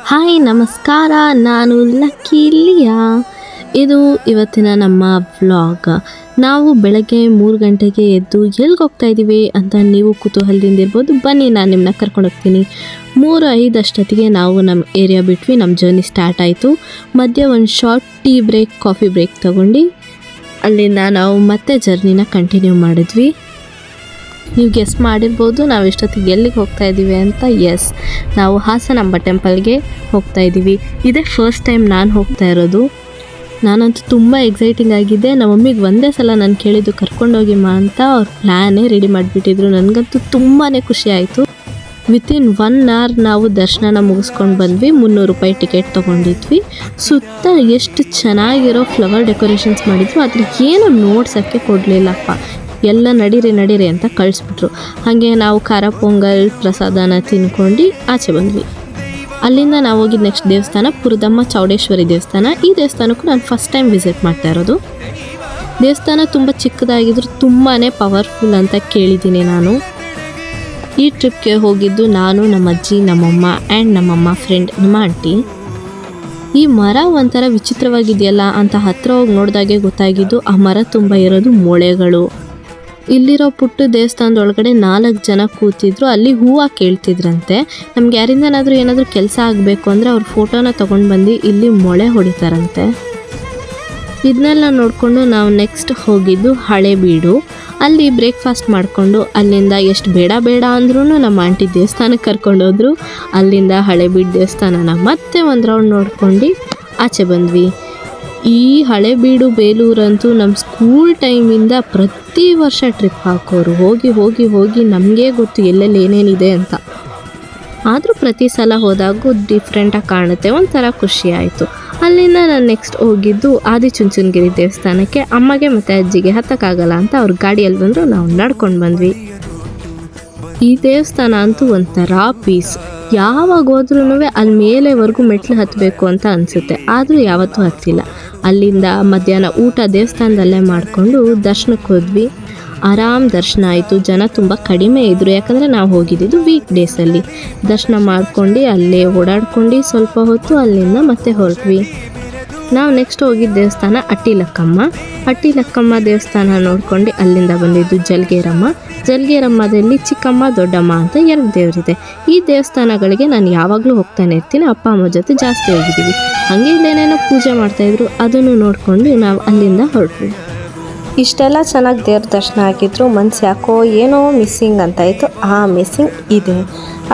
Hi ನಮಸ್ಕಾರ, ನಾನು lucky ಲಿಯಾ. ಇದು ಇವತ್ತಿನ ನಮ್ಮ ವ್ಲಾಗ್. ನಾವು ಬೆಳಗ್ಗೆ 3 ಗಂಟೆಗೆ ಎದ್ದು ಎಲ್ಲಿಗೆ ಹೋಗ್ತಾ ಇದ್ದೀವಿ ಅಂತ ನೀವು ಕುತೂಹಲದಿಂದ ಇರ್ಬೋದು. ಬನ್ನಿ, ನಾನು ನಿಮ್ಮನ್ನ ಕರ್ಕೊಂಡು ಹೋಗ್ತೀನಿ. 3:05 ಅಷ್ಟೊತ್ತಿಗೆ ನಾವು ನಮ್ಮ ಏರಿಯಾ ಬಿಟ್ವಿ. ನಮ್ಮ ಜರ್ನಿ ಸ್ಟಾರ್ಟ್ ಆಯಿತು. ಮಧ್ಯೆ ಒಂದು short tea break, coffee break ತೊಗೊಂಡು ಅಲ್ಲಿಂದ ನಾವು ಮತ್ತೆ ಜರ್ನಿನ ಕಂಟಿನ್ಯೂ ಮಾಡಿದ್ವಿ. ನೀವು ಗೆಸ್ ಮಾಡಿರ್ಬೋದು ನಾವು ಎಷ್ಟೊತ್ತಿಗೆ ಎಲ್ಲಿಗೆ ಹೋಗ್ತಾ ಇದ್ದೀವಿ ಅಂತ. ಎಸ್, ನಾವು ಹಾಸನಾಂಬ ಟೆಂಪಲ್ಗೆ ಹೋಗ್ತಾ ಇದ್ದೀವಿ. ಇದೇ ಫಸ್ಟ್ ಟೈಮ್ ನಾನು ಹೋಗ್ತಾ ಇರೋದು. ನಾನಂತೂ ತುಂಬ ಎಕ್ಸೈಟಿಂಗ್ ಆಗಿದ್ದೆ. ನಮ್ಮ ಮಮ್ಮಿಗೆ ಒಂದೇ ಸಲ ನಾನು ಕೇಳಿದ್ದು ಕರ್ಕೊಂಡೋಗಿಮ್ಮ ಅಂತ. ಅವ್ರ ಪ್ಲ್ಯಾನೇ ರೆಡಿ ಮಾಡಿಬಿಟ್ಟಿದ್ರು. ನನಗಂತೂ ತುಂಬಾ ಖುಷಿ ಆಯಿತು. ವಿತಿನ್ 1 hour ನಾವು ದರ್ಶನ ಮುಗಿಸ್ಕೊಂಡು ಬಂದ್ವಿ. 300 ರೂಪಾಯಿ ಟಿಕೆಟ್ ತೊಗೊಂಡಿದ್ವಿ. ಸುತ್ತ ಎಷ್ಟು ಚೆನ್ನಾಗಿರೋ ಫ್ಲವರ್ ಡೆಕೋರೇಷನ್ಸ್ ಮಾಡಿದ್ರು. ಅದ್ರ ಏನು ನೋಡ್ಸೋಕ್ಕೆ ಕೊಡಲಿಲ್ಲಪ್ಪ. ಎಲ್ಲ ನಡೀರಿ ಅಂತ ಕಳಿಸ್ಬಿಟ್ರು. ಹಾಗೆ ನಾವು ಖಾರ ಪೊಂಗಲ್ ಪ್ರಸಾದನ ತಿನ್ಕೊಂಡು ಆಚೆ ಬಂದ್ವಿ. ಅಲ್ಲಿಂದ ನಾವು ಹೋಗಿದ್ದು ನೆಕ್ಸ್ಟ್ ದೇವಸ್ಥಾನ ಪುರದಮ್ಮ ಚೌಡೇಶ್ವರಿ ದೇವಸ್ಥಾನ. ಈ ದೇವಸ್ಥಾನಕ್ಕೂ ನಾನು ಫಸ್ಟ್ ಟೈಮ್ ವಿಸಿಟ್ ಮಾಡ್ತಾ ಇರೋದು. ದೇವಸ್ಥಾನ ತುಂಬ ಚಿಕ್ಕದಾಗಿದ್ರು ತುಂಬಾ ಪವರ್ಫುಲ್ ಅಂತ ಕೇಳಿದ್ದೀನಿ ನಾನು. ಈ ಟ್ರಿಪ್ಗೆ ಹೋಗಿದ್ದು ನಾನು, ನಮ್ಮ ಅಜ್ಜಿ, ನಮ್ಮಮ್ಮ ಆ್ಯಂಡ್ ನಮ್ಮಮ್ಮ ಫ್ರೆಂಡ್, ನಮ್ಮ ಆಂಟಿ. ಈ ಮರ ಒಂಥರ ವಿಚಿತ್ರವಾಗಿದೆಯಲ್ಲ ಅಂತ ಹತ್ರ ಹೋಗಿ ನೋಡಿದಾಗೆ ಗೊತ್ತಾಗಿದ್ದು ಆ ಮರ ತುಂಬ ಇರೋದು ಮೊಳೆಗಳು. ಇಲ್ಲಿರೋ ಪುಟ್ಟ ದೇವಸ್ಥಾನದೊಳಗಡೆ 4 ಜನ ಕೂತಿದ್ರು. ಅಲ್ಲಿ ಹೂವು ಕೇಳ್ತಿದ್ರಂತೆ. ನಮ್ಗೆ ಯಾರಿಂದನಾದರೂ ಏನಾದರೂ ಕೆಲಸ ಆಗಬೇಕು ಅಂದರೆ ಅವ್ರ ಫೋಟೋನ ತೊಗೊಂಡು ಬಂದು ಇಲ್ಲಿ ಮೊಳೆ ಹೊಡಿತಾರಂತೆ. ಇದನ್ನೆಲ್ಲ ನೋಡಿಕೊಂಡು ನಾವು ನೆಕ್ಸ್ಟ್ ಹೋಗಿದ್ದು ಹಳೇಬೀಡು. ಅಲ್ಲಿ ಬ್ರೇಕ್ಫಾಸ್ಟ್ ಮಾಡಿಕೊಂಡು ಅಲ್ಲಿಂದ ಎಷ್ಟು ಬೇಡ ಅಂದ್ರೂ ನಮ್ಮ ಆಂಟಿ ದೇವಸ್ಥಾನಕ್ಕೆ ಕರ್ಕೊಂಡೋದ್ರು. ಅಲ್ಲಿಂದ ಹಳೇಬೀಡು ದೇವಸ್ಥಾನನ ಮತ್ತೆ ಒಂದು ರೌಂಡ್ ನೋಡ್ಕೊಂಡು ಆಚೆ ಬಂದ್ವಿ. ಈ ಹಳೇಬೀಡು ಬೇಲೂರಂತೂ ನಮ್ಮ ಸ್ಕೂಲ್ ಟೈಮಿಂದ ಪ್ರತಿ ವರ್ಷ ಟ್ರಿಪ್ ಹಾಕೋರು. ಹೋಗಿ ನಮಗೆ ಗೊತ್ತು ಎಲ್ಲೆಲ್ಲಿ ಏನೇನಿದೆ ಅಂತ. ಆದರೂ ಪ್ರತಿ ಸಲ ಹೋದಾಗೂ ಡಿಫ್ರೆಂಟಾಗಿ ಕಾಣುತ್ತೆ, ಒಂಥರ ಖುಷಿ ಆಯಿತು. ಅಲ್ಲಿಂದ ನಾನು ನೆಕ್ಸ್ಟ್ ಹೋಗಿದ್ದು ಆದಿಚುಂಚನಗಿರಿ ದೇವಸ್ಥಾನಕ್ಕೆ. ಅಮ್ಮಗೆ ಮತ್ತು ಅಜ್ಜಿಗೆ ಹತ್ತಕ್ಕಾಗಲ್ಲ ಅಂತ ಅವ್ರ ಗಾಡಿಯಲ್ಲಿ ಬಂದರು, ನಾವು ನಡ್ಕೊಂಡು ಬಂದ್ವಿ. ಈ ದೇವಸ್ಥಾನ ಅಂತೂ ಒಂಥರ ಪೀಸ್. ಯಾವಾಗ ಹೋದ್ರೂ ಅಲ್ಲಿ ಮೇಲೆವರೆಗೂ ಮೆಟ್ಲು ಹತ್ತಬೇಕು ಅಂತ ಅನಿಸುತ್ತೆ, ಆದರೂ ಯಾವತ್ತೂ ಹತ್ತಿಲ್ಲ. ಅಲ್ಲಿಂದ ಮಧ್ಯಾಹ್ನ ಊಟ ದೇವಸ್ಥಾನದಲ್ಲೇ ಮಾಡಿಕೊಂಡು ದರ್ಶನಕ್ಕೆ ಹೋದ್ವಿ. ಆರಾಮ್ ದರ್ಶನ ಆಯಿತು. ಜನ ತುಂಬ ಕಡಿಮೆ ಇದ್ದರು, ಯಾಕಂದರೆ ನಾವು ಹೋಗಿದ್ದು ವೀಕ್ ಡೇಸಲ್ಲಿ. ದರ್ಶನ ಮಾಡ್ಕೊಂಡು ಅಲ್ಲೇ ಓಡಾಡ್ಕೊಂಡು ಸ್ವಲ್ಪ ಹೊತ್ತು ಅಲ್ಲಿಂದ ಮತ್ತೆ ಹೊರಟ್ವಿ. ನಾವು ನೆಕ್ಸ್ಟ್ ಹೋಗಿದ್ದ ದೇವಸ್ಥಾನ ಅಟ್ಟಿಲಕ್ಕಮ್ಮ ದೇವಸ್ಥಾನ ನೋಡ್ಕೊಂಡು ಅಲ್ಲಿಂದ ಬಂದಿದ್ದು ಜಲ್ಗೇರಮ್ಮದಲ್ಲಿ ಚಿಕ್ಕಮ್ಮ ದೊಡ್ಡಮ್ಮ ಅಂತ 2 ದೇವರಿದೆ. ಈ ದೇವಸ್ಥಾನಗಳಿಗೆ ನಾನು ಯಾವಾಗಲೂ ಹೋಗ್ತಾನೆ ಇರ್ತೀನಿ. ಅಪ್ಪ ಅಮ್ಮ ಜೊತೆ ಜಾಸ್ತಿ ಹೋಗಿದ್ದೀವಿ. ಹಾಗೆ ಇಲ್ಲೇನೇನೋ ಪೂಜೆ ಮಾಡ್ತಾಯಿದ್ರು, ಅದನ್ನು ನೋಡಿಕೊಂಡು ನಾವು ಅಲ್ಲಿಂದ ಹೊರಟ್ವಿ. ಇಷ್ಟೆಲ್ಲ ಚೆನ್ನಾಗಿ ದೇವ್ರ ದರ್ಶನ ಆಗಿದ್ರು ಮನಸ್ಸು ಯಾಕೋ ಏನೋ ಮಿಸ್ಸಿಂಗ್ ಅಂತಾಯಿತು. ಆ ಮಿಸ್ಸಿಂಗ್ ಇದೆ.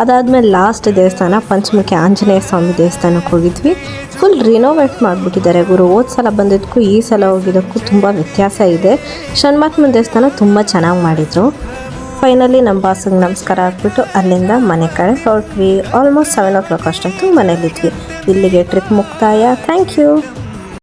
ಅದಾದಮೇಲೆ ಲಾಸ್ಟ್ ದೇವಸ್ಥಾನ ಪಂಚಮುಖಿ ಆಂಜನೇಯ ಸ್ವಾಮಿ ದೇವಸ್ಥಾನಕ್ಕೆ ಹೋಗಿದ್ವಿ. ಫುಲ್ ರಿನೋವೇಟ್ ಮಾಡಿಬಿಟ್ಟಿದ್ದಾರೆ ಗುರು. ಹೋದ ಸಲ ಬಂದಿದ್ದಕ್ಕೂ ಈ ಸಲ ಹೋಗಿದ್ದಕ್ಕೂ ತುಂಬ ವ್ಯತ್ಯಾಸ ಇದೆ. ಷಣ್ಮಹಾತ್ಮನ ದೇವಸ್ಥಾನ ತುಂಬ ಚೆನ್ನಾಗಿ ಮಾಡಿದರು. ಫೈನಲಿ ನಮ್ಮ ಬಾಸಿಗೆ ನಮಸ್ಕಾರ ಹಾಕ್ಬಿಟ್ಟು ಅಲ್ಲಿಂದ ಮನೆ ಕಡೆ ಹೊರಟ್ವಿ. ಆಲ್ಮೋಸ್ಟ್ 7 o'clock ಅಷ್ಟೊತ್ತು ಮನೇಲಿದ್ವಿ. ಇಲ್ಲಿಗೆ ಟ್ರಿಪ್ ಮುಕ್ತಾಯ. Thank you.